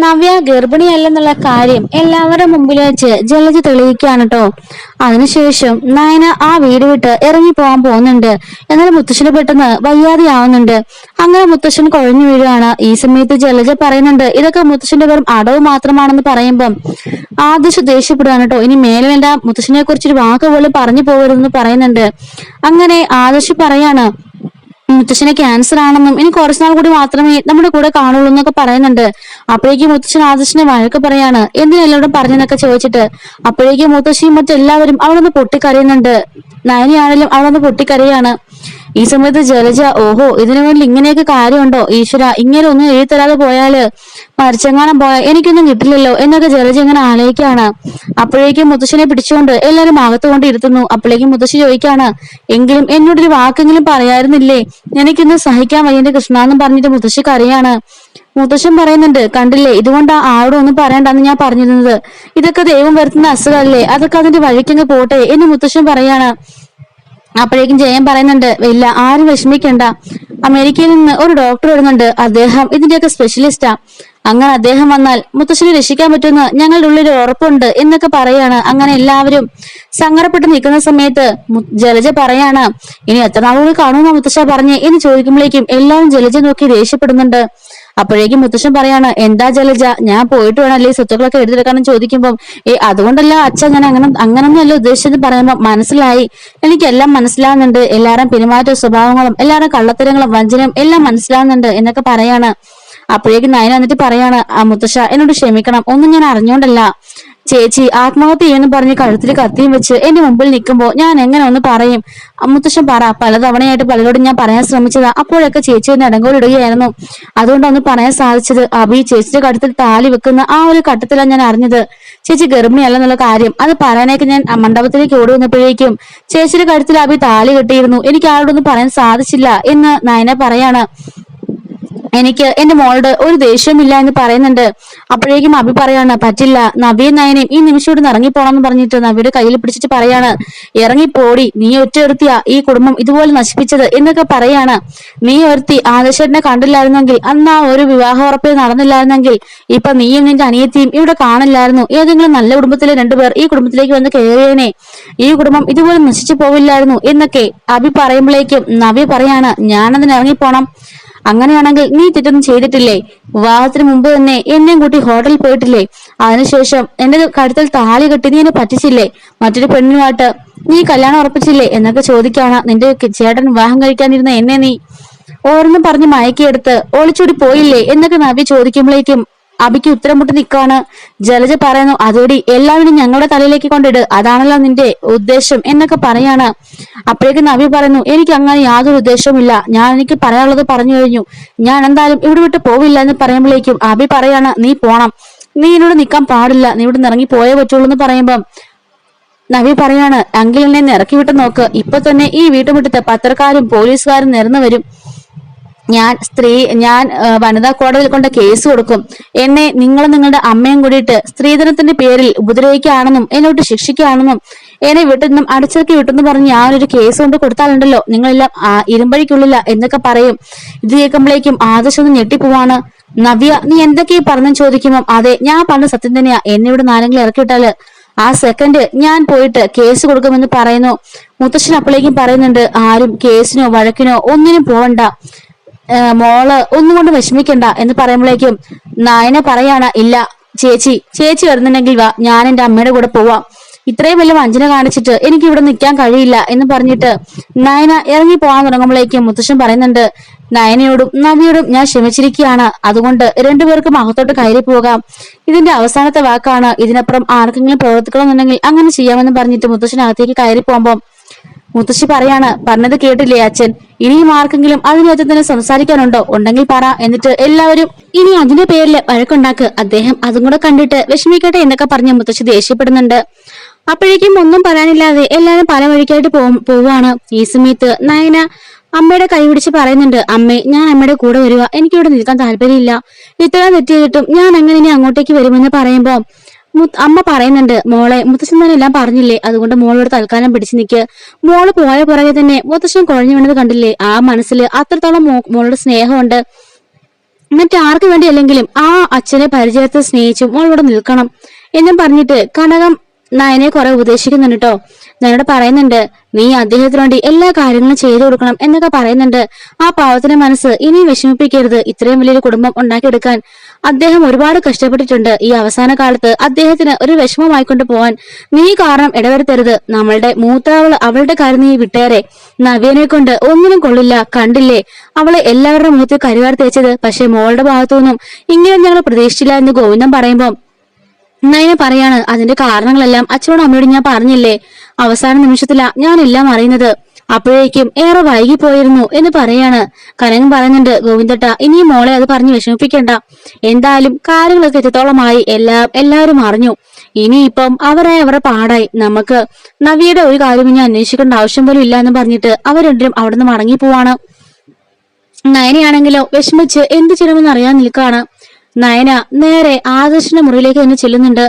നവ്യ ഗർഭിണിയല്ലെന്നുള്ള കാര്യം എല്ലാവരുടെ മുമ്പിൽ വെച്ച് ജലജ തെളിയിക്കുകയാണ് കേട്ടോ. അതിനുശേഷം നയന ആ വീട് വിട്ട് ഇറങ്ങി പോകാൻ പോകുന്നുണ്ട്. എന്നാൽ മുത്തശ്ശന് പെട്ടെന്ന് വയ്യാതെയാവുന്നുണ്ട്. അങ്ങനെ മുത്തശ്ശൻ കുഴഞ്ഞു വീഴുകയാണ്. ഈ സമയത്ത് ജലജ പറയുന്നുണ്ട് ഇതൊക്കെ മുത്തശ്ശന്റെ വെറും അടവ് മാത്രമാണെന്ന് പറയുമ്പം ആദർശ് ദേഷ്യപ്പെടുകയാണ് കേട്ടോ. ഇനി മേലെ വേണ്ട മുത്തശ്ശനെ കുറിച്ചൊരു വാക്ക് പോലും പറഞ്ഞു പോകരുതെന്ന് പറയുന്നുണ്ട്. അങ്ങനെ ആദർശ് പറയാണ് മുത്തശ്ശന് ക്യാൻസർ ആണെന്നും ഇനി കുറച്ചുനാൾ കൂടി മാത്രമേ നമ്മുടെ കൂടെ കാണുള്ളൂ എന്നൊക്കെ പറയുന്നുണ്ട്. അപ്പോഴേക്കും മുത്തശ്ശൻ ആദർശിനെ വഴക്ക് പറയാണ് എന്തിനെല്ലാവരും പറഞ്ഞെന്നൊക്കെ ചോദിച്ചിട്ട്. അപ്പോഴേക്കും മുത്തശ്ശിയും മറ്റെല്ലാവരും അവിടെ പൊട്ടിക്കരയുന്നുണ്ട്. നയനിയാണെങ്കിലും അവിടെ പൊട്ടിക്കരയാണ്. ഈ സമയത്ത് ജലജ ഓഹോ ഇതിനു വേണ്ടി ഇങ്ങനെയൊക്കെ കാര്യമുണ്ടോ ഈശ്വര, ഇങ്ങനെ ഒന്നും എഴുതി തരാതെ പോയാല് മരിച്ചെങ്ങാനും പോയാൽ എനിക്കൊന്നും കിട്ടില്ലല്ലോ എന്നൊക്കെ ജലജ ഇങ്ങനെ ആലോചിക്കാണ്. അപ്പോഴേക്കും മുത്തശ്ശനെ പിടിച്ചുകൊണ്ട് എല്ലാരും അകത്ത് കൊണ്ട് ഇരുത്തുന്നു. അപ്പോഴേക്കും മുത്തശ്ശി ചോദിക്കാണ് എങ്കിലും എന്നോടൊരു വാക്കെങ്കിലും പറയായിരുന്നില്ലേ, എനിക്കിന്ന് സഹിക്കാൻ വയ്യന്റെ കൃഷ്ണ എന്നും പറഞ്ഞിട്ട് മുത്തശ്ശിക്ക് അറിയാണ്. മുത്തശ്ശൻ പറയുന്നുണ്ട് കണ്ടില്ലേ, ഇതുകൊണ്ടാ ആരോടും ഒന്നും പറയണ്ടെന്ന് ഞാൻ പറഞ്ഞിരുന്നത്. ഇതൊക്കെ ദൈവം വരുത്തുന്ന അസുഖമല്ലേ, അതൊക്കെ അതിന്റെ വഴിക്കങ്ങ് പോട്ടെ എന്ന് മുത്തശ്ശൻ പറയാണ്. അപ്പോഴേക്കും ജയൻ പറയുന്നുണ്ട് ഇല്ല, ആരും വിഷമിക്കണ്ട, അമേരിക്കയിൽ നിന്ന് ഒരു ഡോക്ടർ വരുന്നുണ്ട്, അദ്ദേഹം ഇതിന്റെയൊക്കെ സ്പെഷ്യലിസ്റ്റാ. അങ്ങനെ അദ്ദേഹം വന്നാൽ മുത്തശ്ശനെ രക്ഷിക്കാൻ പറ്റുമെന്ന് ഞങ്ങളുടെ ഉള്ളിൽ ഉറപ്പുണ്ട് എന്നൊക്കെ പറയാണ്. അങ്ങനെ എല്ലാവരും സങ്കടപ്പെട്ട് നിൽക്കുന്ന സമയത്ത് ജലജ പറയാണ് ഇനി എത്ര നാളുകൾ കാണുമെന്നാ മുത്തശ്ശ പറഞ്ഞേ എന്ന് ചോദിക്കുമ്പോഴേക്കും എല്ലാവരും ജലജ നോക്കി ദേഷ്യപ്പെടുന്നുണ്ട്. അപ്പോഴേക്കും മുത്തശ്ശൻ പറയാണ് എന്താ ജലജ, ഞാൻ പോയിട്ട് വേണമല്ലേ സ്വത്തുക്കളൊക്കെ എഴുതിയെടുക്കാനും ചോദിക്കുമ്പോൾ അതുകൊണ്ടല്ല അച്ഛൻ ഞാൻ അങ്ങനൊന്നുമല്ല ഉദ്ദേശിച്ചത് പറയുമ്പോൾ മനസ്സിലായി, എനിക്കെല്ലാം മനസ്സിലാവുന്നുണ്ട്, എല്ലാവരും പെരുമാറ്റ സ്വഭാവങ്ങളും എല്ലാവരും കള്ളത്തരങ്ങളും വഞ്ചനയും എല്ലാം മനസ്സിലാവുന്നുണ്ട് എന്നൊക്കെ പറയാണ്. അപ്പോഴേക്കും നയന വന്നിട്ട് പറയാണ് മുത്തശ്ശ എന്നോട് ക്ഷമിക്കണം, ഒന്നും ഞാൻ അറിഞ്ഞോണ്ടല്ല. ചേച്ചി ആത്മഹത്യ ചെയ്യുമെന്ന് പറഞ്ഞ് കഴുത്തിൽ കത്തിയും വെച്ച് എന്റെ മുമ്പിൽ നിൽക്കുമ്പോ ഞാൻ എങ്ങനെ ഒന്ന് പറയും. മുത്തശ്ശൻ പറ, പലതവണയായിട്ട് പലരോടും ഞാൻ പറയാൻ ശ്രമിച്ചതാ, അപ്പോഴൊക്കെ ചേച്ചി ഒന്ന് ഇടങ്കോലിടുകയായിരുന്നു, അതുകൊണ്ടൊന്ന് പറയാൻ സാധിച്ചത്. അഭി ചേച്ചിയുടെ കഴുത്തിൽ താലി വെക്കുന്ന ആ ഒരു ഘട്ടത്തിലാണ് ഞാൻ അറിഞ്ഞത് ചേച്ചി ഗർഭിണിയല്ലെന്നുള്ള കാര്യം. അത് പറയാനൊക്കെ ഞാൻ മണ്ഡപത്തിലേക്ക് ഓടി വന്നപ്പോഴേക്കും ചേച്ചിയുടെ കഴുത്തിൽ അഭി താലി കെട്ടിയിരുന്നു, എനിക്ക് ആരോടൊന്നും പറയാൻ സാധിച്ചില്ല എന്ന് നയന പറയാണ്. എനിക്ക് എന്റെ മോളുടെ ഒരു ദേഷ്യമില്ല എന്ന് പറയുന്നുണ്ട്. അപ്പോഴേക്കും അഭി പറയാണ് പറ്റില്ല, നവ്യയും നയനയും ഈ നിമിഷോട് ഇറങ്ങിപ്പോണെന്ന് പറഞ്ഞിട്ട് നവ്യയുടെ കയ്യിൽ പിടിച്ചിട്ട് പറയാണ് ഇറങ്ങിപ്പോടി, നീ ഒറ്റയൊരുത്തിയാ ഈ കുടുംബം ഇതുപോലെ നശിപ്പിച്ചത് എന്നൊക്കെ പറയാണ്. നീ ഒരുത്തി ആദർശനെ കണ്ടില്ലായിരുന്നെങ്കിൽ, അന്ന് ആ ഒരു വിവാഹ ഉറപ്പിൽ നടന്നില്ലായിരുന്നെങ്കിൽ ഇപ്പൊ നീയും നിന്റെ അനിയത്തിയും ഇവിടെ കാണില്ലായിരുന്നു. ഏതെങ്കിലും നല്ല കുടുംബത്തിലെ രണ്ടുപേർ ഈ കുടുംബത്തിലേക്ക് വന്ന് കയറിയേനെ, ഈ കുടുംബം ഇതുപോലെ നശിച്ചു പോവില്ലായിരുന്നു എന്നൊക്കെ അഭി പറയുമ്പോഴേക്കും നവ്യ പറയാണ് ഞാനതിന് ഇറങ്ങിപ്പോണം. അങ്ങനെയാണെങ്കിൽ നീ തെറ്റൊന്നും ചെയ്തിട്ടില്ലേ, വിവാഹത്തിന് മുമ്പ് തന്നെ എന്നെയും കൂട്ടി ഹോട്ടലിൽ പോയിട്ടില്ലേ, അതിനുശേഷം എന്റെ കഴുത്തിൽ താലി കെട്ടി നീ എന്നെ പറ്റിച്ചില്ലേ, മറ്റൊരു പെണ്ണുമായിട്ട് നീ കല്യാണം ഉറപ്പിച്ചില്ലേ എന്നൊക്കെ ചോദിക്കാണ്. നിന്റെ ചേട്ടൻ വിവാഹം കഴിക്കാനിരുന്ന എന്നെ നീ ഓരോന്നും പറഞ്ഞ് മയക്കിയെടുത്ത് ഒളിച്ചോടി പോയില്ലേ എന്നൊക്കെ നവ്യ ചോദിക്കുമ്പോഴേക്കും അബിക്ക് ഉത്തരം മുട്ടി നിൽക്കാണ്. ജലജ പറയുന്നു അതോടി എല്ലാവരും ഞങ്ങളുടെ തലയിലേക്ക് കൊണ്ടിട്, അതാണല്ലോ നിന്റെ ഉദ്ദേശം എന്നൊക്കെ പറയാണ്. അപ്പോഴേക്കും നവ്യ പറയുന്നു എനിക്ക് അങ്ങനെ യാതൊരു ഉദ്ദേശവുമില്ല, ഞാൻ എനിക്ക് പറയാനുള്ളത് പറഞ്ഞു കഴിഞ്ഞു, ഞാൻ എന്തായാലും ഇവിടെ വിട്ട് പോവില്ല എന്ന് പറയുമ്പോഴേക്കും അബി പറയാണ് നീ പോണം, നീ ഇവിടെ നിൽക്കാൻ പാടില്ല, നീ ഇവിടെ ഇറങ്ങി പോയേ പറ്റുള്ളൂ എന്ന് പറയുമ്പം നവ്യ പറയാണ് അങ്കിളിനെ ഇറക്കി വിട്ട് നോക്ക്, ഇപ്പൊ തന്നെ ഈ വീട്ടുമുറ്റത്ത് പത്രക്കാരും പോലീസുകാരും നിരന്നു വരും, ഞാൻ വനിതാ കോടതിയിൽ കൊണ്ട് കേസ് കൊടുക്കും, എന്നെ നിങ്ങളും നിങ്ങളുടെ അമ്മയും കൂടിയിട്ട് സ്ത്രീധനത്തിന്റെ പേരിൽ ഉപദ്രവിക്കുകയാണെന്നും എന്നോട്ട് ശിക്ഷിക്കുകയാണെന്നും എന്നെ വീട്ടിൽ അടച്ചിറക്കി വിട്ടെന്ന് പറഞ്ഞ് ഞാനൊരു കേസ് കൊണ്ട് കൊടുത്താലുണ്ടല്ലോ നിങ്ങളെല്ലാം ഇരുമ്പഴിക്കുള്ളില്ല എന്നൊക്കെ പറയും. ഇത് കേൾക്കുമ്പോഴേക്കും ആദർശം ഞെട്ടിപ്പോവാണ്. നവ്യ നീ എന്തൊക്കെയാ പറഞ്ഞു ചോദിക്കുമ്പോൾ അതെ ഞാൻ പറഞ്ഞ സത്യം തന്നെയാ, എന്നെ ഇവിടെ നാലെങ്കിലും ഇറക്കിയിട്ടാല് ആ സെക്കൻഡ് ഞാൻ പോയിട്ട് കേസ് കൊടുക്കുമെന്ന് പറയുന്നു. മുത്തശ്ശൻ അപ്പോഴേക്കും പറയുന്നുണ്ട് ആരും കേസിനോ വഴക്കിനോ ഒന്നിനും പോവണ്ട, മോള് ഒന്നും കൊണ്ട് വിഷമിക്കണ്ട എന്ന് പറയുമ്പോഴേക്കും നയന പറയാണ് ഇല്ല ചേച്ചി വരുന്നുണ്ടെങ്കിൽ വാ, ഞാൻ എന്റെ അമ്മയുടെ കൂടെ പോവാം, ഇത്രയും വലിയ വഞ്ചന കാണിച്ചിട്ട് എനിക്ക് ഇവിടെ നിൽക്കാൻ കഴിയില്ല എന്ന് പറഞ്ഞിട്ട് നയന ഇറങ്ങി പോകാൻ തുടങ്ങുമ്പോഴേക്കും മുത്തശ്ശൻ പറയുന്നുണ്ട് നയനയോടും നവിയോടും ഞാൻ ക്ഷമിച്ചിരിക്കുകയാണ്, അതുകൊണ്ട് രണ്ടുപേർക്കും അകത്തോട്ട് കയറി പോകാം, ഇതിന്റെ അവസാനത്തെ വാക്കാണ്, ഇതിനപ്പുറം ആർക്കെങ്കിലും പ്രവർത്തിക്കണമെന്നുണ്ടെങ്കിൽ അങ്ങനെ ചെയ്യാമെന്ന് പറഞ്ഞിട്ട് മുത്തശ്ശനകത്തേക്ക് കയറി പോകുമ്പോൾ മുത്തശ്ശി പറയാണ് പറഞ്ഞത് കേട്ടില്ലേ അച്ഛൻ, ഇനിയും ആർക്കെങ്കിലും അതിനകത്ത് തന്നെ സംസാരിക്കാനുണ്ടോ, ഉണ്ടെങ്കിൽ പറ, എന്നിട്ട് എല്ലാവരും ഇനി അതിന്റെ പേരിൽ വഴക്കുണ്ടാക്ക്, അദ്ദേഹം അതും കൂടെ കണ്ടിട്ട് വിഷമിക്കട്ടെ എന്നൊക്കെ പറഞ്ഞ് മുത്തശ്ശി ദേഷ്യപ്പെടുന്നുണ്ട്. അപ്പോഴേക്കും ഒന്നും പറയാനില്ലാതെ എല്ലാവരും പല വഴിക്കായിട്ട് പോവാണ്. ഈ സമയത്ത് നയന അമ്മയുടെ കൈ പിടിച്ച് പറയുന്നുണ്ട് അമ്മേ ഞാൻ അമ്മയുടെ കൂടെ വരിക, എനിക്കിവിടെ നിൽക്കാൻ താല്പര്യമില്ല, ഇത്ര തെറ്റ് ചെയ്തിട്ടും ഞാൻ എങ്ങനെ ഇനി അങ്ങോട്ടേക്ക് വരുമെന്ന് പറയുമ്പോ അമ്മ പറയുന്നുണ്ട് മോളെ മുത്തശ്ശൻ തന്നെ എല്ലാം പറഞ്ഞില്ലേ, അതുകൊണ്ട് മോളോട് തൽക്കാലം പിടിച്ചു നിൽക്ക്, മോള് പോയ പുറകെ തന്നെ മുത്തശ്ശൻ കുഴഞ്ഞു വീണത് കണ്ടില്ലേ, ആ മനസ്സിൽ അത്രത്തോളം മോളുടെ സ്നേഹമുണ്ട്, മറ്റാർക്ക് വേണ്ടിയല്ലെങ്കിലും ആ അച്ഛനെ പരിചയത്തെ സ്നേഹിച്ചും മോളിവിടെ നിൽക്കണം എന്നും പറഞ്ഞിട്ട് കനകം നയനെ കുറെ ഉപദേശിക്കുന്നുണ്ട് കേട്ടോ. നയനോട് പറയുന്നുണ്ട്, നീ അദ്ദേഹത്തിന് വേണ്ടി എല്ലാ കാര്യങ്ങളും ചെയ്തു കൊടുക്കണം എന്നൊക്കെ പറയുന്നുണ്ട്. ആ പാവത്തിന്റെ മനസ്സ് ഇനി വിഷമിപ്പിക്കരുത്. ഇത്രയും വലിയൊരു കുടുംബം ഉണ്ടാക്കിയെടുക്കാൻ അദ്ദേഹം ഒരുപാട് കഷ്ടപ്പെട്ടിട്ടുണ്ട്. ഈ അവസാന കാലത്ത് അദ്ദേഹത്തിന് ഒരു വിഷമമായിക്കൊണ്ട് പോവാൻ നീ കാരണം ഇടവരുത്തരുത്. നമ്മളുടെ മൂത്തവള് അവളുടെ കാര്യം നീ വിട്ടേരെ. നവ്യനെ കൊണ്ട് ഒന്നിനും കൊള്ളില്ല. കണ്ടില്ലേ അവളെ എല്ലാവരുടെ മുഖത്ത് കരിവാർ തേച്ചത്. പക്ഷെ മോളുടെ ഭാഗത്തുനിന്നും ഇങ്ങനെ ഞങ്ങൾ പ്രതീക്ഷിച്ചില്ല എന്ന് ഗോവിന്ദൻ പറയുമ്പോ നയന പറയാണ്, അതിന്റെ കാരണങ്ങളെല്ലാം അച്ഛനോടും അമ്മയോടും ഞാൻ പറഞ്ഞില്ലേ. അവസാന നിമിഷത്തിലാ ഞാൻ എല്ലാം അറിയുന്നത്. അപ്പോഴേക്കും ഏറെ വൈകിപ്പോയിരുന്നു എന്ന് പറയാണ്. കനകൻ പറയുന്നുണ്ട്, ഗോവിന്ദട്ട ഇനി മോളെ അത് പറഞ്ഞ് വിഷമിപ്പിക്കണ്ട. എന്തായാലും കാര്യങ്ങളൊക്കെ എത്രത്തോളമായി എല്ലാവരും അറിഞ്ഞു. ഇനിയിപ്പം അവരുടെ പാടായി. നമുക്ക് നവിയുടെ ഒരു കാര്യം ഇനി അന്വേഷിക്കേണ്ട ആവശ്യം പോലും ഇല്ല എന്ന് പറഞ്ഞിട്ട് അവർ രണ്ടും അവിടെ നിന്ന് മടങ്ങി പോവാണ്. നയനയാണെങ്കിലോ വിഷമിച്ച് എന്ത് ചെയ്യണമെന്ന് അറിയാൻ നിൽക്കാണ്. നയന നേരെ ആദർശിന്റെ മുറിയിലേക്ക് തന്നെ ചെല്ലുന്നുണ്ട്.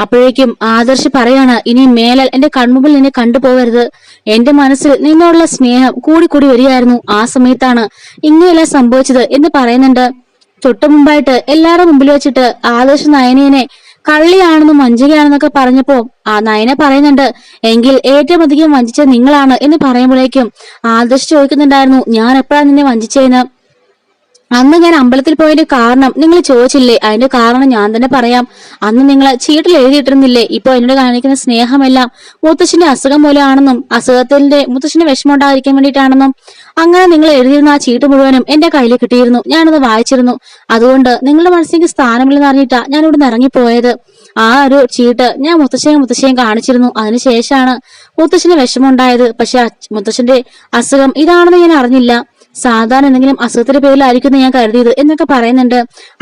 അപ്പോഴേക്കും ആദർശ് പറയാണ്, ഇനി മേലാൽ എന്റെ കൺമുമ്പിൽ നിന്നെ കണ്ടുപോകരുത്. എന്റെ മനസ്സിൽ നിന്നോടുള്ള സ്നേഹം കൂടി വരികയായിരുന്നു. ആ സമയത്താണ് ഇങ്ങനെയെല്ലാം സംഭവിച്ചത് എന്ന് പറയുന്നുണ്ട്. തൊട്ടു മുമ്പായിട്ട് എല്ലാവരുടെ മുമ്പിൽ വെച്ചിട്ട് ആദർശ് നയനയെ കള്ളിയാണെന്നും വഞ്ചികയാണെന്നൊക്കെ പറഞ്ഞപ്പോ ആ നയന പറയുന്നുണ്ട്, എങ്കിൽ ഏറ്റവും അധികം വഞ്ചിച്ച നിങ്ങളാണ് എന്ന് പറയുമ്പോഴേക്കും ആദർശ് ചോദിക്കുന്നുണ്ടായിരുന്നു, ഞാൻ എപ്പോഴാണ് നിന്നെ വഞ്ചിച്ചതെന്ന്. അന്ന് ഞാൻ അമ്പലത്തിൽ പോയതിന്റെ കാരണം നിങ്ങൾ ചോദിച്ചില്ലേ? അതിന്റെ കാരണം ഞാൻ തന്നെ പറയാം. അന്ന് നിങ്ങൾ ചീട്ടിൽ എഴുതിയിട്ടിരുന്നില്ലേ, ഇപ്പൊ എന്നോട് കാണിക്കുന്ന സ്നേഹമെല്ലാം മുത്തശ്ശിന്റെ അസുഖം പോലെയാണെന്നും മുത്തശ്ശിന്റെ വിഷമം ഉണ്ടാകാതിരിക്കാൻ വേണ്ടിയിട്ടാണെന്നും അങ്ങനെ നിങ്ങൾ എഴുതിയിരുന്ന ആ ചീട്ട് മുഴുവനും എന്റെ കയ്യിൽ കിട്ടിയിരുന്നു. ഞാനത് വായിച്ചിരുന്നു. അതുകൊണ്ട് നിങ്ങളുടെ മനസ്സിലേക്ക് സ്ഥാനമില്ലെന്ന് അറിഞ്ഞിട്ടാ ഞാൻ ഇവിടെ നിന്ന് ഇറങ്ങിപ്പോയത്. ആ ഒരു ചീട്ട് ഞാൻ മുത്തശ്ശിയും കാണിച്ചിരുന്നു. അതിനുശേഷമാണ് മുത്തശ്ശിന് വിഷമം ഉണ്ടായത്. പക്ഷെ മുത്തശ്ശിന്റെ അസുഖം ഇതാണെന്ന് ഞാൻ അറിഞ്ഞില്ല. സാധാരണ എന്തെങ്കിലും അസുഖത്തിന്റെ പേരിലായിരിക്കും ഞാൻ കരുതിയത് എന്നൊക്കെ പറയുന്നുണ്ട്.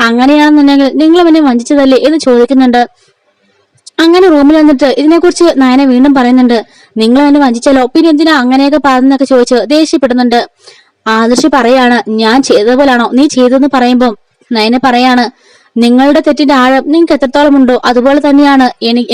അങ്ങനെയാണെന്നുണ്ടെങ്കിൽ നിങ്ങൾ എന്നെ വഞ്ചിച്ചതല്ലേ എന്ന് ചോദിക്കുന്നുണ്ട്. അങ്ങനെ റൂമിൽ വന്നിട്ട് ഇതിനെക്കുറിച്ച് നയന വീണ്ടും പറയുന്നുണ്ട്, നിങ്ങൾ എന്നെ വഞ്ചിച്ചല്ലോ, പിന്നെ എന്തിനാ അങ്ങനെയൊക്കെ പറഞ്ഞെന്നൊക്കെ ചോദിച്ച് ദേഷ്യപ്പെടുന്നുണ്ട്. ആദർശി പറയാണ്, ഞാൻ ചെയ്തതുപോലാണോ നീ ചെയ്തതെന്ന് പറയുമ്പോ നയന പറയാണ്, നിങ്ങളുടെ തെറ്റിന്റെ ആഴം നിങ്ങൾക്ക് എത്രത്തോളം ഉണ്ടോ അതുപോലെ തന്നെയാണ്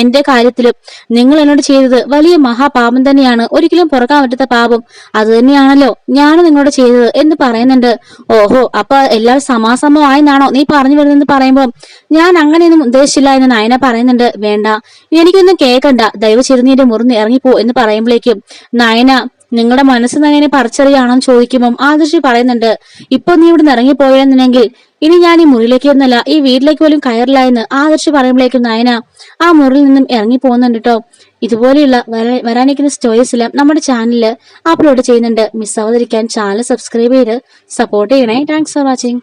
എന്റെ കാര്യത്തിലും നിങ്ങൾ എന്നോട് ചെയ്തത് വലിയ മഹാപാപം തന്നെയാണ്. ഒരിക്കലും പുറക്കാൻ പറ്റാത്ത പാപം അത് തന്നെയാണല്ലോ ഞാൻ നിങ്ങളോട് ചെയ്തത് എന്ന് പറയുന്നുണ്ട്. ഓഹോ, അപ്പൊ എല്ലാം സമാസമമായെന്നാണോ നീ പറഞ്ഞു വരുന്നതെന്ന് പറയുമ്പോൾ ഞാൻ അങ്ങനെയൊന്നും ഉദ്ദേശിച്ചില്ല എന്ന് നയന പറയുന്നുണ്ട്. വേണ്ട, എനിക്കൊന്നും കേൾക്കണ്ട, ദയവ് ചെയ്ത് നീ എന്റെ മുറിന്ന് ഇറങ്ങിപ്പോ എന്ന് പറയുമ്പോഴേക്കും നയന നിങ്ങളുടെ മനസ്സ് നയനെ പറിച്ചറിയാണെന്ന് ചോദിക്കുമ്പോൾ ആദർശി പറയുന്നുണ്ട്, ഇപ്പൊ നീ ഇവിടെ നിന്ന് ഇറങ്ങിപ്പോയെന്നുണ്ടെങ്കിൽ ഇനി ഞാൻ ഈ മുറിയിലേക്കൊന്നല്ല ഈ വീട്ടിലേക്ക് പോലും കയറില്ല എന്ന് ആദർശി പറയുമ്പോഴേക്കും നയന ആ മുറിയിൽ നിന്നും ഇറങ്ങി പോകുന്നുണ്ട് കേട്ടോ. ഇതുപോലെയുള്ള വരാനിരിക്കുന്ന സ്റ്റോറീസ് എല്ലാം നമ്മുടെ ചാനലിൽ അപ്ലോഡ് ചെയ്യുന്നുണ്ട്. മിസ്സാവാതിരിക്കാൻ ചാനൽ സബ്സ്ക്രൈബ് ചെയ്ത് സപ്പോർട്ട് ചെയ്യണേ. Thanks for watching.